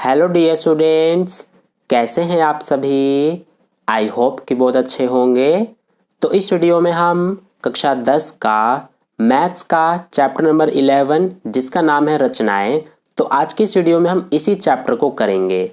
Hello dear students, कैसे हैं आप सभी। आई होप कि बहुत अच्छे होंगे। तो इस वीडियो में हम कक्षा 10 का मैथ्स का चैप्टर नंबर 11 जिसका नाम है रचनाएं, तो आज की इस वीडियो में हम इसी चैप्टर को करेंगे।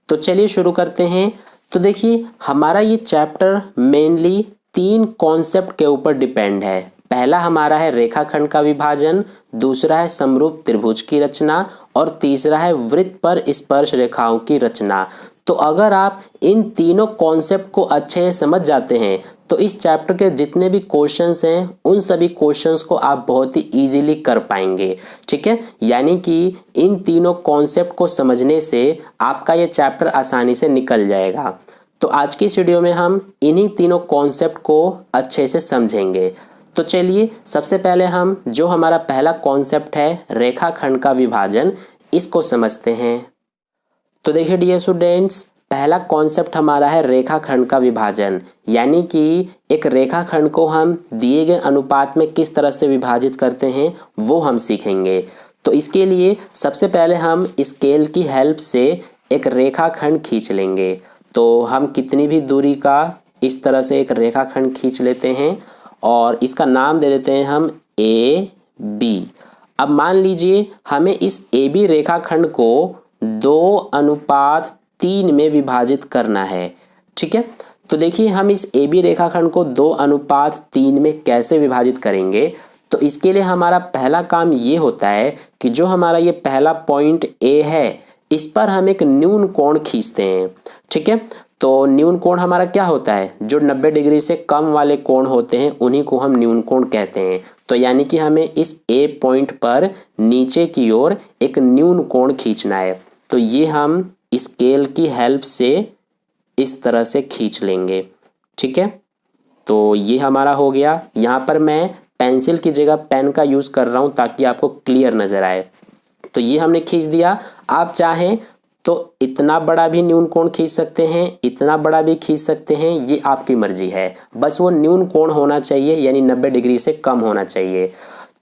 तो चलिए शुरू करते हैं। तो देखिए, हमारा ये चैप्टर मेनली 3 कॉन्सेप्ट के ऊपर डिपेंड है। पहला हमारा है रेखाखंड का विभाजन, दूसरा है समरूप त्रिभुज की रचना और तीसरा है वृत्त पर स्पर्श रेखाओं की रचना। तो अगर आप इन तीनों कॉन्सेप्ट को अच्छे से समझ जाते हैं तो इस चैप्टर के जितने भी क्वेश्चंस हैं उन सभी क्वेश्चंस को आप बहुत ही इजीली कर पाएंगे। ठीक है, यानी कि इन तीनों कॉन्सेप्ट को समझने से आपका ये चैप्टर आसानी से निकल जाएगा। तो आज की इस वीडियो में हम इन्हीं तीनों कॉन्सेप्ट को अच्छे से समझेंगे। तो चलिए, सबसे पहले हम जो हमारा पहला कॉन्सेप्ट है रेखाखंड का विभाजन, इसको समझते हैं। तो देखिए डियर स्टूडेंट्स, पहला कॉन्सेप्ट हमारा है रेखाखंड का विभाजन, यानी कि एक रेखाखंड को हम दिए गए अनुपात में किस तरह से विभाजित करते हैं वो हम सीखेंगे। तो इसके लिए सबसे पहले हम स्केल की हेल्प से एक रेखाखंड खींच लेंगे। तो हम कितनी भी दूरी का इस तरह से एक रेखाखंड खींच लेते हैं और इसका नाम दे देते हैं हम ए बी। अब मान लीजिए हमें इस ए बी रेखाखंड को 2:3 में विभाजित करना है। ठीक है, तो देखिए हम इस ए बी रेखाखंड को 2:3 में कैसे विभाजित करेंगे। तो इसके लिए हमारा पहला काम ये होता है कि जो हमारा ये पहला पॉइंट ए है इस पर हम एक न्यून कोण खींचते हैं। ठीक है, तो न्यून कोण हमारा क्या होता है, जो 90 डिग्री से कम वाले कोण होते हैं उन्हीं को हम न्यून कोण कहते हैं। तो यानी कि हमें इस ए पॉइंट पर नीचे की ओर एक न्यून कोण खींचना है। तो ये हम स्केल की हेल्प से इस तरह से खींच लेंगे। ठीक है, तो ये हमारा हो गया। यहाँ पर मैं पेंसिल की जगह पेन का यूज़ कर रहा हूँ ताकि आपको क्लियर नज़र आए। तो ये हमने खींच दिया। आप चाहें तो इतना बड़ा भी न्यून कोण खींच सकते हैं, इतना बड़ा भी खींच सकते हैं, ये आपकी मर्जी है। बस वो न्यून कोण होना चाहिए, यानी 90 डिग्री से कम होना चाहिए।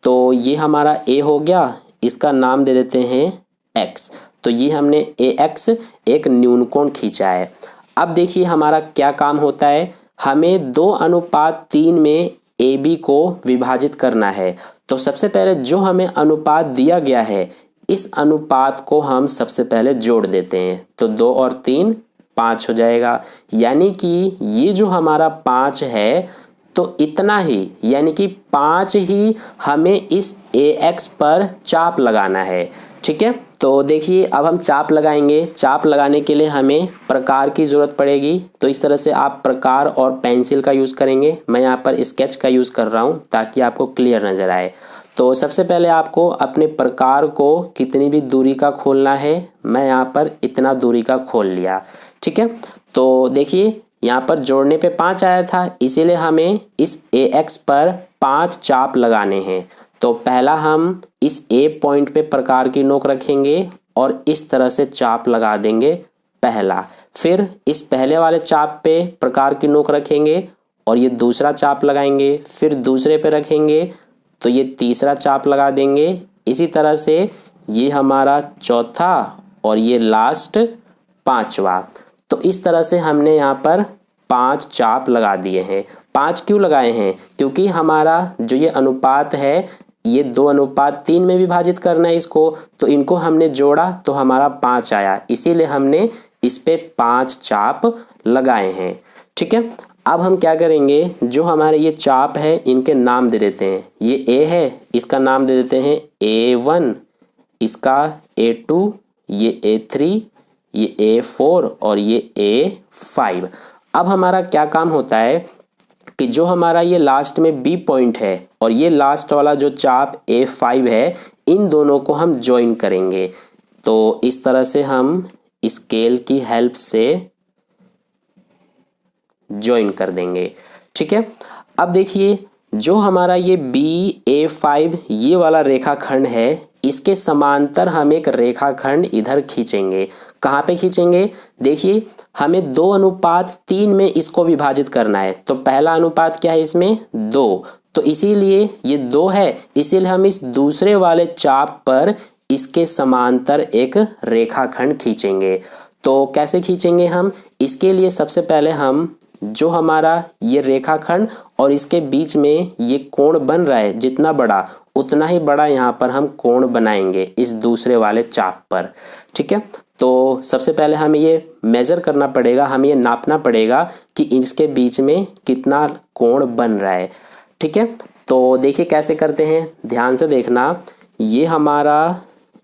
तो ये हमारा ए हो गया, इसका नाम दे देते हैं एक्स। तो ये हमने ए एक्स एक न्यून कोण खींचा है। अब देखिए हमारा क्या काम होता है, हमें 2:3 में ए बी को विभाजित करना है। तो सबसे पहले जो हमें अनुपात दिया गया है इस अनुपात को हम सबसे पहले जोड़ देते हैं। तो 2 और 3 5 हो जाएगा, यानी कि ये जो हमारा 5 है तो इतना ही, यानी कि 5 ही हमें इस ए एक्स पर चाप लगाना है। ठीक है, तो देखिए अब हम चाप लगाएंगे। चाप लगाने के लिए हमें प्रकार की ज़रूरत पड़ेगी। तो इस तरह से आप प्रकार और पेंसिल का यूज़ करेंगे। मैं यहाँ पर स्केच का यूज़ कर रहा हूँ ताकि आपको क्लियर नज़र आए। तो सबसे पहले आपको अपने प्रकार को कितनी भी दूरी का खोलना है। मैं यहाँ पर इतना दूरी का खोल लिया। ठीक है, तो देखिए यहाँ पर जोड़ने पे 5 आया था, इसीलिए हमें इस ए एक्स पर 5 चाप लगाने हैं। तो पहला हम इस ए पॉइंट पे प्रकार की नोक रखेंगे और इस तरह से चाप लगा देंगे पहला। फिर इस पहले वाले चाप पे प्रकार की नोक रखेंगे और ये दूसरा चाप लगाएंगे। फिर दूसरे पे रखेंगे तो ये तीसरा चाप लगा देंगे। इसी तरह से ये हमारा चौथा और ये लास्ट 5वां। तो इस तरह से हमने यहाँ पर 5 चाप लगा दिए हैं। 5 क्यों लगाए हैं, क्योंकि हमारा जो ये अनुपात है ये 2:3 में विभाजित करना है इसको। तो इनको हमने जोड़ा तो हमारा 5 आया, इसीलिए हमने इस पे 5 चाप लगाए हैं। ठीक है, अब हम क्या करेंगे, जो हमारे ये चाप है इनके नाम दे देते हैं। ये ए है, इसका नाम दे देते हैं A1, इसका A2, ये A3, ये A4 और ये A5। अब हमारा क्या काम होता है कि जो हमारा ये लास्ट में बी पॉइंट है और ये लास्ट वाला जो चाप A5 है, इन दोनों को हम ज्वाइन करेंगे। तो इस तरह से हम स्केल की हेल्प से ज्वाइन कर देंगे। ठीक है, अब देखिए जो हमारा ये BA5 ये वाला रेखाखंड है इसके समांतर हम एक रेखाखंड इधर खींचेंगे। कहाँ पे खींचेंगे, देखिए हमें 2:3 में इसको विभाजित करना है। तो पहला अनुपात क्या है इसमें 2, तो इसीलिए ये 2 है, इसीलिए हम इस दूसरे वाले चाप पर इसके समांतर एक रेखाखंड खींचेंगे। तो कैसे खींचेंगे हम? इसके लिए सबसे पहले हम जो हमारा ये रेखाखंड और इसके बीच में ये कोण बन रहा है, जितना बड़ा उतना ही बड़ा यहाँ पर हम कोण बनाएंगे इस दूसरे वाले चाप पर। ठीक है, तो सबसे पहले हमें ये मेजर करना पड़ेगा, हमें ये नापना पड़ेगा कि इसके बीच में कितना कोण बन रहा है। ठीक है, तो देखिए कैसे करते हैं, ध्यान से देखना। ये हमारा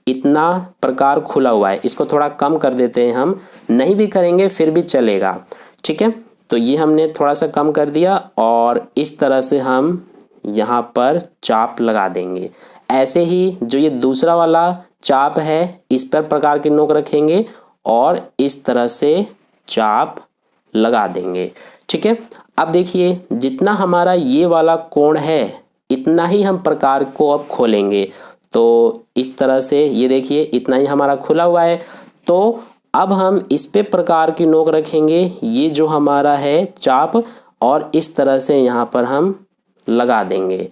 इतना प्रकार खुला हुआ है, इसको थोड़ा कम कर देते हैं हम, नहीं भी करेंगे फिर भी चलेगा। ठीक है, तो ये हमने थोड़ा सा कम कर दिया और इस तरह से हम यहाँ पर चाप लगा देंगे। ऐसे ही जो ये दूसरा वाला चाप है इस पर प्रकार की नोक रखेंगे और इस तरह से चाप लगा देंगे। ठीक है, अब देखिए जितना हमारा ये वाला कोण है इतना ही हम प्रकार को अब खोलेंगे। तो इस तरह से ये देखिए इतना ही हमारा खुला हुआ है। तो अब हम इस पे प्रकार की नोक रखेंगे, ये जो हमारा है चाप, और इस तरह से यहाँ पर हम लगा देंगे।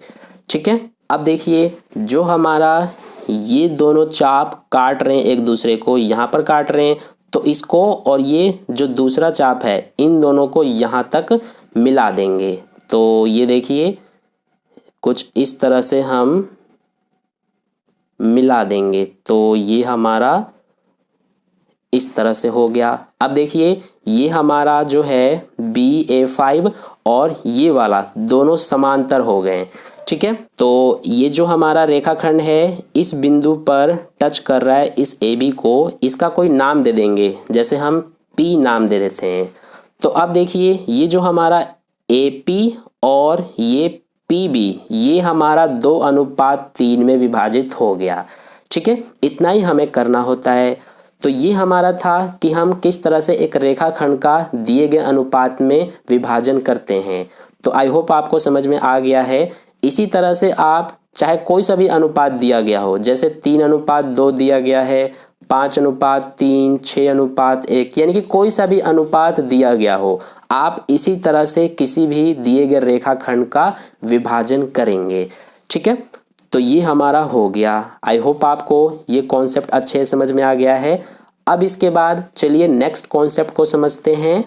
ठीक है, अब देखिए जो हमारा ये दोनों चाप काट रहे हैं एक दूसरे को, यहाँ पर काट रहे हैं, तो इसको और ये जो दूसरा चाप है इन दोनों को यहाँ तक मिला देंगे। तो ये देखिए कुछ इस तरह से हम मिला देंगे, तो ये हमारा इस तरह से हो गया। अब देखिए ये हमारा जो है BA5 और ये वाला दोनों समांतर हो गए। ठीक है, तो ये जो हमारा रेखाखंड है इस बिंदु पर टच कर रहा है इस AB को, इसका कोई नाम दे देंगे, जैसे हम P नाम दे देते हैं। तो अब देखिए ये जो हमारा AP और ये PB ये हमारा 2:3 में विभाजित हो गया। ठीक है, इतना ही हमें करना होता है। तो ये हमारा था कि हम किस तरह से एक रेखाखंड का दिए गए अनुपात में विभाजन करते हैं। तो आई होप आपको समझ में आ गया है। इसी तरह से आप चाहे कोई सा भी अनुपात दिया गया हो, जैसे 3:2 दिया गया है, 5:3, 6:1, यानी कि कोई सा भी अनुपात दिया गया हो, आप इसी तरह से किसी भी दिए गए रेखाखंड का विभाजन करेंगे। ठीक है, तो ये हमारा हो गया। आई होप आपको ये कॉन्सेप्ट अच्छे से समझ में आ गया है। अब इसके बाद चलिए नेक्स्ट कॉन्सेप्ट को समझते हैं।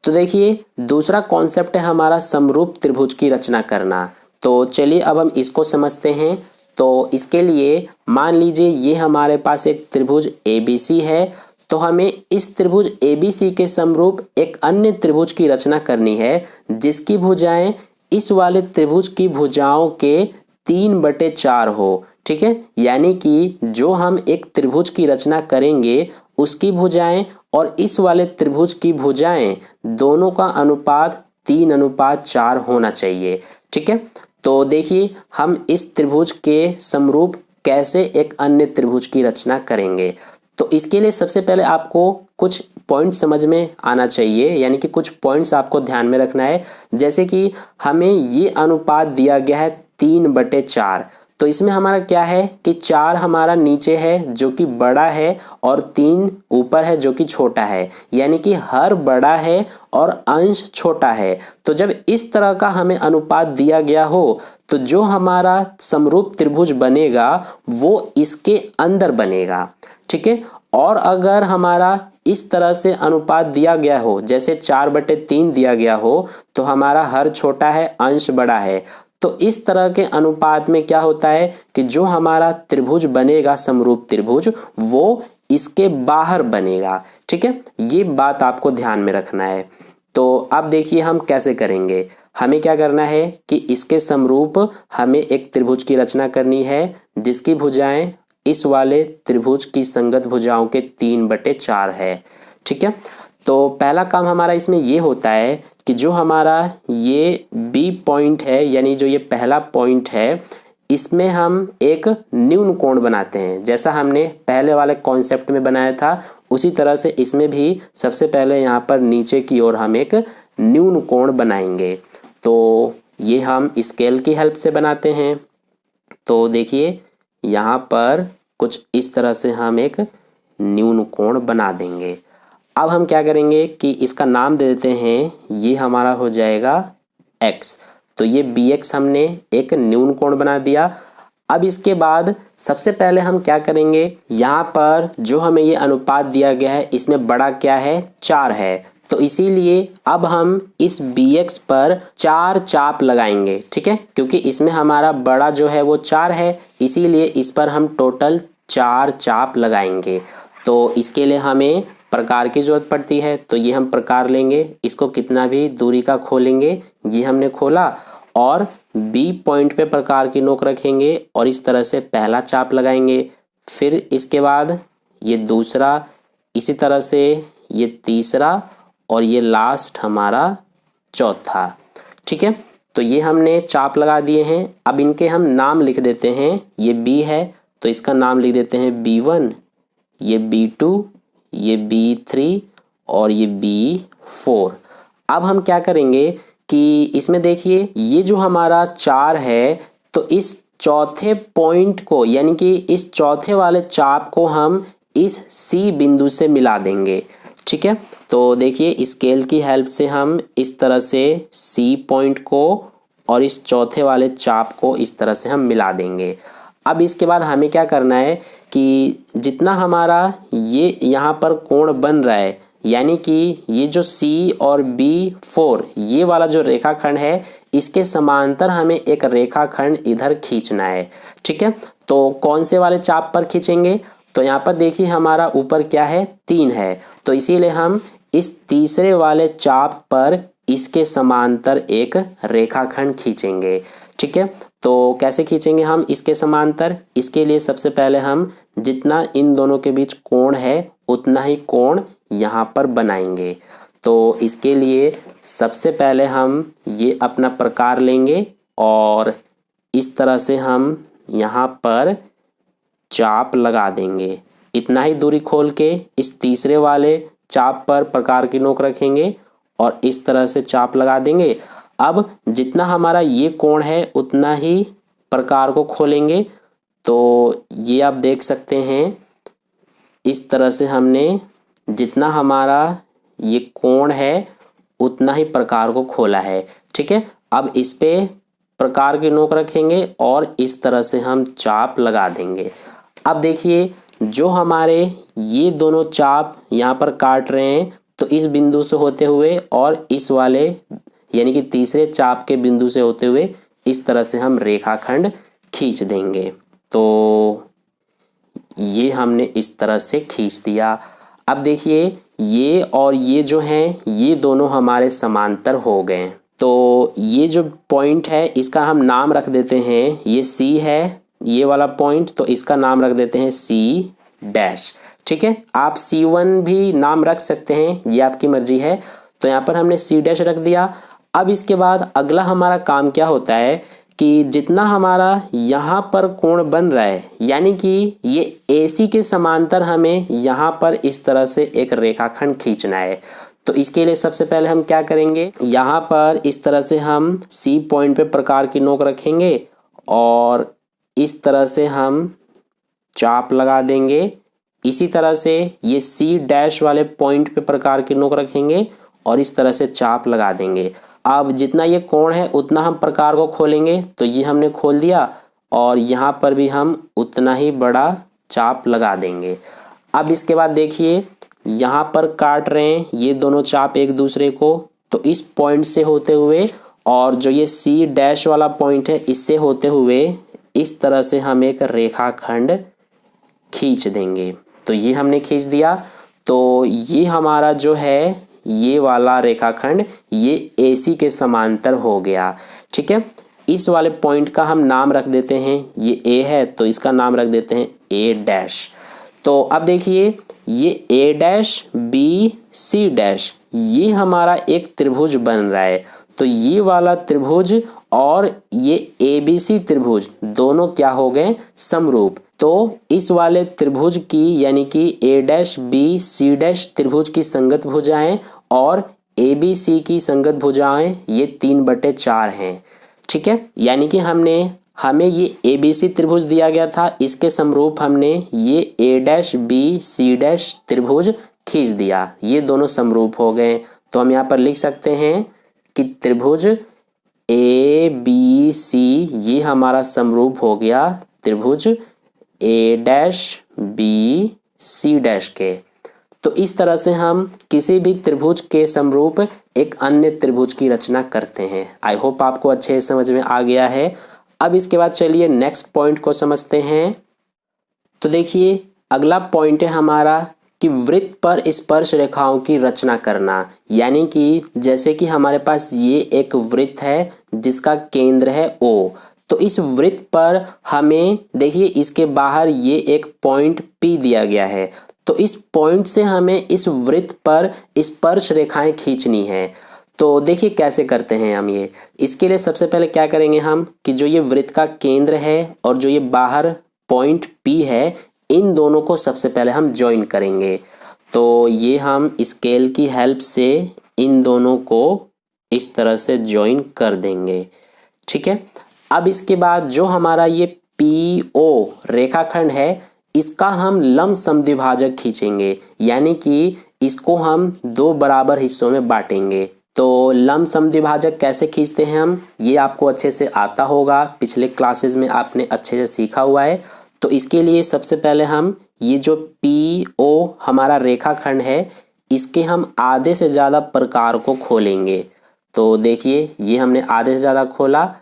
तो देखिए दूसरा कॉन्सेप्ट है हमारा समरूप त्रिभुज की रचना करना। तो चलिए अब हम इसको समझते हैं। तो इसके लिए मान लीजिए ये हमारे पास एक त्रिभुज ABC है, तो हमें इस त्रिभुज ABC के समरूप एक अन्य त्रिभुज की रचना करनी है जिसकी भुजाएं इस वाले त्रिभुज की भुजाओं के 3/4 हो। ठीक है, यानी कि जो हम एक त्रिभुज की रचना करेंगे उसकी भुजाएं और इस वाले त्रिभुज की भुजाएं दोनों का अनुपात 3:4 होना चाहिए। ठीक है, तो देखिए हम इस त्रिभुज के समरूप कैसे एक अन्य त्रिभुज की रचना करेंगे। तो इसके लिए सबसे पहले आपको कुछ पॉइंट समझ में आना चाहिए, यानी कि कुछ पॉइंट्स आपको ध्यान में रखना है। जैसे कि हमें ये अनुपात दिया गया है 3/4, तो इसमें हमारा क्या है कि 4 हमारा नीचे है जो कि बड़ा है और 3 ऊपर है जो कि छोटा है, यानी कि हर बड़ा है और अंश छोटा है। तो जब इस तरह का हमें अनुपात दिया गया हो तो जो हमारा समरूप त्रिभुज बनेगा वो इसके अंदर बनेगा। ठीक है, और अगर हमारा इस तरह से अनुपात दिया गया हो, जैसे 4/3 दिया गया हो, तो हमारा हर छोटा है अंश बड़ा है। तो इस तरह के अनुपात में क्या होता है कि जो हमारा त्रिभुज बनेगा समरूप त्रिभुज वो इसके बाहर बनेगा। ठीक है, ये बात आपको ध्यान में रखना है। तो अब देखिए हम कैसे करेंगे। हमें क्या करना है कि इसके समरूप हमें एक त्रिभुज की रचना करनी है जिसकी भुजाएं इस वाले त्रिभुज की संगत भुजाओं के 3/4 है। ठीक है, तो पहला काम हमारा इसमें ये होता है कि जो हमारा ये B पॉइंट है, यानी जो ये पहला पॉइंट है, इसमें हम एक न्यून कोण बनाते हैं। जैसा हमने पहले वाले कॉन्सेप्ट में बनाया था उसी तरह से इसमें भी सबसे पहले यहाँ पर नीचे की ओर हम एक न्यून कोण बनाएंगे। तो ये हम स्केल की हेल्प से बनाते हैं। तो देखिए यहाँ पर कुछ इस तरह से हम एक न्यून कोण बना देंगे। अब हम क्या करेंगे कि इसका नाम दे देते हैं, ये हमारा हो जाएगा x। तो ये BX हमने एक न्यून कोण बना दिया। अब इसके बाद सबसे पहले हम क्या करेंगे, यहाँ पर जो हमें ये अनुपात दिया गया है इसमें बड़ा क्या है, 4 है। तो इसीलिए अब हम इस bx पर 4 चाप लगाएंगे, ठीक है, क्योंकि इसमें हमारा बड़ा जो है वो 4 है, इसीलिए इस पर हम टोटल 4 चाप लगाएंगे। तो इसके लिए हमें प्रकार की जरूरत पड़ती है, तो ये हम प्रकार लेंगे, इसको कितना भी दूरी का खोलेंगे, ये हमने खोला और बी पॉइंट पे प्रकार की नोक रखेंगे और इस तरह से पहला चाप लगाएंगे। फिर इसके बाद ये दूसरा, इसी तरह से ये तीसरा और ये लास्ट हमारा चौथा, ठीक है। तो ये हमने चाप लगा दिए हैं। अब इनके हम नाम लिख देते हैं। ये बी है तो इसका नाम लिख देते हैं B1, ये B2, ये B3 और ये B4। अब हम क्या करेंगे कि इसमें देखिए ये जो हमारा 4 है, तो इस चौथे पॉइंट को यानी कि इस चौथे वाले चाप को हम इस C बिंदु से मिला देंगे, ठीक है। तो देखिए स्केल की हेल्प से हम इस तरह से C पॉइंट को और इस चौथे वाले चाप को इस तरह से हम मिला देंगे। अब इसके बाद हमें क्या करना है कि जितना हमारा ये यहाँ पर कोण बन रहा है, यानी कि ये जो C और B4 ये वाला जो रेखाखंड है, इसके समांतर हमें एक रेखाखंड इधर खींचना है, ठीक है। तो कौन से वाले चाप पर खींचेंगे, तो यहाँ पर देखिए हमारा ऊपर क्या है, 3 है, तो इसीलिए हम इस तीसरे वाले चाप पर इसके समांतर एक रेखाखंड खींचेंगे, ठीक है। तो कैसे खींचेंगे हम इसके समांतर, इसके लिए सबसे पहले हम जितना इन दोनों के बीच कोण है उतना ही कोण यहाँ पर बनाएंगे। तो इसके लिए सबसे पहले हम ये अपना प्रकार लेंगे और इस तरह से हम यहाँ पर चाप लगा देंगे। इतना ही दूरी खोल के इस तीसरे वाले चाप पर प्रकार की नोक रखेंगे और इस तरह से चाप लगा देंगे। अब जितना हमारा ये कोण है उतना ही प्रकार को खोलेंगे। तो ये आप देख सकते हैं इस तरह से हमने जितना हमारा ये कोण है उतना ही प्रकार को खोला है, ठीक है। अब इस पे प्रकार की नोक रखेंगे और इस तरह से हम चाप लगा देंगे। अब देखिए जो हमारे ये दोनों चाप यहाँ पर काट रहे हैं, तो इस बिंदु से होते हुए और इस वाले यानी कि तीसरे चाप के बिंदु से होते हुए इस तरह से हम रेखाखंड खींच देंगे। तो ये हमने इस तरह से खींच दिया। अब देखिए ये और ये जो हैं ये दोनों हमारे समांतर हो गए। तो ये जो पॉइंट है इसका हम नाम रख देते हैं, ये C है ये वाला पॉइंट, तो इसका नाम रख देते हैं C', ठीक है। आप C1 भी नाम रख सकते हैं, ये आपकी मर्जी है। तो यहाँ पर हमने C' रख दिया। अब इसके बाद अगला हमारा काम क्या होता है कि जितना हमारा यहाँ पर कोण बन रहा है, यानी कि ये AC के समांतर हमें यहाँ पर इस तरह से एक रेखाखंड खींचना है। तो इसके लिए सबसे पहले हम क्या करेंगे, यहाँ पर इस तरह से हम C पॉइंट पे प्रकार की नोक रखेंगे और इस तरह से हम चाप लगा देंगे। इसी तरह से ये C' वाले पॉइंट पे प्रकार की नोक रखेंगे और इस तरह से चाप लगा देंगे। अब जितना ये कोण है उतना हम प्रकार को खोलेंगे, तो ये हमने खोल दिया और यहाँ पर भी हम उतना ही बड़ा चाप लगा देंगे। अब इसके बाद देखिए यहाँ पर काट रहे हैं ये दोनों चाप एक दूसरे को, तो इस पॉइंट से होते हुए और जो ये C' वाला पॉइंट है इससे होते हुए इस तरह से हम एक रेखाखंड खींच देंगे। तो ये हमने खींच दिया। तो ये हमारा जो है ये वाला रेखाखंड ये AC के समांतर हो गया, ठीक है। इस वाले पॉइंट का हम नाम रख देते हैं, ये A है तो इसका नाम रख देते हैं A'। तो अब देखिए ये A' B C' ये हमारा एक त्रिभुज बन रहा है। तो ये वाला त्रिभुज और ये ABC त्रिभुज दोनों क्या हो गए, समरूप। तो इस वाले त्रिभुज की यानी कि A' B C' त्रिभुज की संगत भुजाएं और ABC की संगत भुजाएं ये 3/4 हैं, ठीक है। यानी कि हमें ये ABC त्रिभुज दिया गया था, इसके समरूप हमने ये A' B C' त्रिभुज खींच दिया, ये दोनों समरूप हो गए। तो हम यहाँ पर लिख सकते हैं कि त्रिभुज ABC ये हमारा समरूप हो गया त्रिभुज ए डैश बी सी डैश के। तो इस तरह से हम किसी भी त्रिभुज के समरूप एक अन्य त्रिभुज की रचना करते हैं। आई होप आपको अच्छे समझ में आ गया है। अब इसके बाद चलिए नेक्स्ट पॉइंट को समझते हैं। तो देखिए अगला पॉइंट है हमारा कि वृत्त पर स्पर्श रेखाओं की रचना करना। यानी कि जैसे कि हमारे पास ये एक वृत्त है जिसका केंद्र है O, तो इस वृत्त पर हमें देखिए इसके बाहर ये एक पॉइंट P दिया गया है। तो इस पॉइंट से हमें इस वृत्त पर स्पर्श रेखाएं खींचनी है। तो देखिए कैसे करते हैं हम ये। इसके लिए सबसे पहले क्या करेंगे हम कि जो ये वृत्त का केंद्र है और जो ये बाहर पॉइंट P है, इन दोनों को सबसे पहले हम ज्वाइन करेंगे। तो ये हम स्केल की हेल्प से इन दोनों को इस तरह से ज्वाइन कर देंगे। ठीक है। अब इसके बाद जो हमारा ये PO रेखाखंड है, इसका हम लंब समद्विभाजक खींचेंगे। यानी कि इसको हम दो बराबर हिस्सों में बांटेंगे। तो लंब समद्विभाजक कैसे खींचते हैं हम, ये आपको अच्छे से आता होगा, पिछले क्लासेस में आपने अच्छे से सीखा हुआ है। तो इसके लिए सबसे पहले हम ये जो PO हमारा रेखाखंड है, इसके हम आधे से ज़्यादा प्रकार को खोलेंगे। तो देखिए ये हमने आधे से ज़्यादा खोला।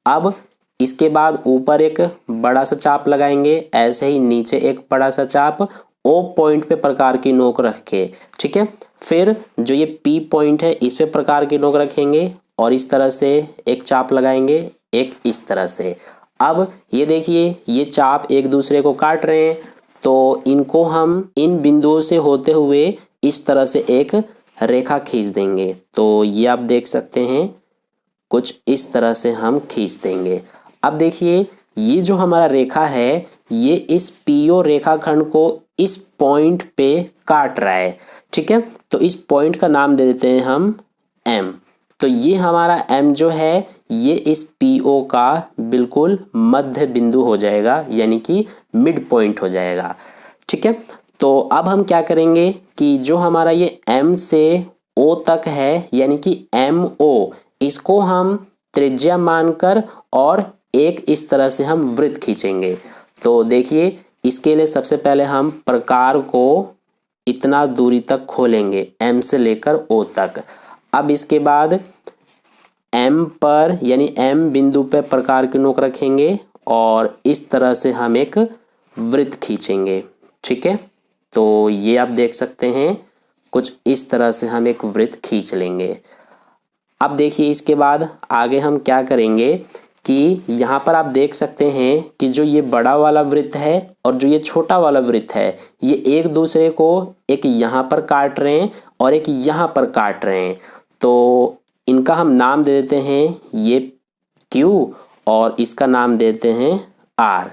अब इसके बाद ऊपर एक बड़ा सा चाप लगाएंगे, ऐसे ही नीचे एक बड़ा सा चाप O पॉइंट पे प्रकार की नोक रख के। ठीक है। फिर जो ये P पॉइंट है इस पे प्रकार की नोक रखेंगे और इस तरह से एक चाप लगाएंगे, एक इस तरह से। अब ये देखिए ये चाप एक दूसरे को काट रहे हैं, तो इनको हम इन बिंदुओं से होते हुए इस तरह से एक रेखा खींच देंगे। तो ये आप देख सकते हैं कुछ इस तरह से हम खींच देंगे। अब देखिए ये जो हमारा रेखा है, ये इस PO रेखाखंड को इस पॉइंट पे काट रहा है। ठीक है। तो इस पॉइंट का नाम दे देते हैं हम M। तो ये हमारा M जो है ये इस PO का बिल्कुल मध्य बिंदु हो जाएगा, यानी कि मिड पॉइंट हो जाएगा। ठीक है। तो अब हम क्या करेंगे कि जो हमारा ये M से O तक है, यानी कि MO, इसको हम त्रिज्या मानकर और एक इस तरह से हम वृत्त खींचेंगे। तो देखिए इसके लिए सबसे पहले हम प्रकार को इतना दूरी तक खोलेंगे, M से लेकर O तक। अब इसके बाद M पर यानी M बिंदु पे प्रकार की नोक रखेंगे और इस तरह से हम एक वृत्त खींचेंगे। ठीक है। तो ये आप देख सकते हैं कुछ इस तरह से हम एक वृत्त खींच लेंगे। अब देखिए इसके बाद आगे हम क्या करेंगे कि यहाँ पर आप देख सकते हैं कि जो ये बड़ा वाला वृत्त है और जो ये छोटा वाला वृत्त है, ये एक दूसरे को एक यहाँ पर काट रहे हैं और एक यहाँ पर काट रहे हैं। तो इनका हम नाम दे देते हैं ये Q और इसका नाम देते हैं R।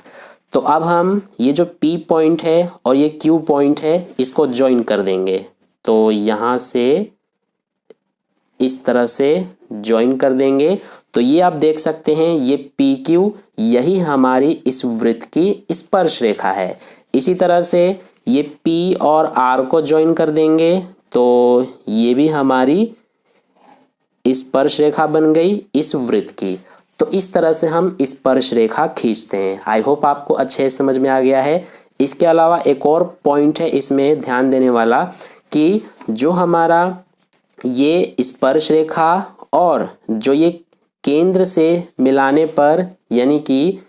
तो अब हम ये जो P पॉइंट है और ये Q पॉइंट है इसको ज्वाइन कर देंगे। तो यहाँ से इस तरह से ज्वाइन कर देंगे। तो ये आप देख सकते हैं ये PQ, यही हमारी इस वृत्त की स्पर्श रेखा है। इसी तरह से ये P और R को ज्वाइन कर देंगे, तो ये भी हमारी स्पर्श रेखा बन गई इस वृत्त की। तो इस तरह से हम स्पर्श रेखा खींचते हैं। आई होप आपको अच्छे समझ में आ गया है। इसके अलावा एक और पॉइंट है इसमें ध्यान देने वाला कि जो हमारा ये स्पर्श रेखा और जो ये केंद्र से मिलाने पर, यानी कि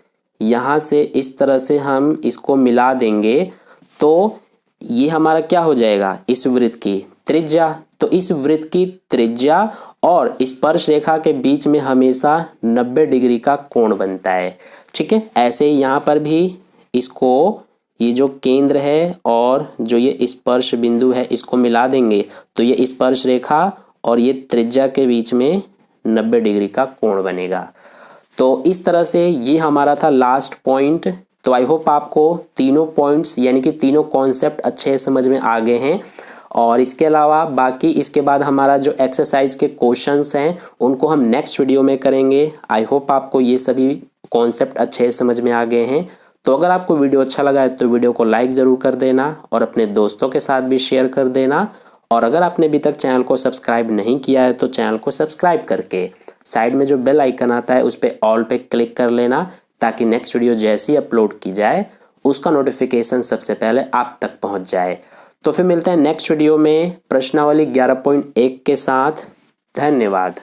यहाँ से इस तरह से हम इसको मिला देंगे, तो ये हमारा क्या हो जाएगा, इस वृत्त की त्रिज्या। तो इस वृत्त की त्रिज्या और स्पर्श रेखा के बीच में हमेशा 90 डिग्री का कोण बनता है। ठीक है। ऐसे ही यहाँ पर भी इसको ये जो केंद्र है और जो ये स्पर्श बिंदु है इसको मिला देंगे, तो ये स्पर्श रेखा और ये त्रिज्या के बीच में 90 डिग्री का कोण बनेगा। तो इस तरह से ये हमारा था लास्ट पॉइंट। तो आई होप आपको तीनों पॉइंट्स यानी कि तीनों कॉन्सेप्ट अच्छे समझ में आ गए हैं। और इसके अलावा बाकी इसके बाद हमारा जो एक्सरसाइज के क्वेश्चंस हैं उनको हम नेक्स्ट वीडियो में करेंगे। आई होप आपको ये सभी कॉन्सेप्ट अच्छे समझ में आ गए हैं। तो अगर आपको वीडियो अच्छा लगा है तो वीडियो को लाइक ज़रूर कर देना और अपने दोस्तों के साथ भी शेयर कर देना। और अगर आपने अभी तक चैनल को सब्सक्राइब नहीं किया है तो चैनल को सब्सक्राइब करके साइड में जो बेल आइकन आता है उस पर ऑल पे क्लिक कर लेना, ताकि नेक्स्ट वीडियो जैसी अपलोड की जाए उसका नोटिफिकेशन सबसे पहले आप तक पहुंच जाए। तो फिर मिलते हैं नेक्स्ट वीडियो में प्रश्नावली 11.1 के साथ। धन्यवाद।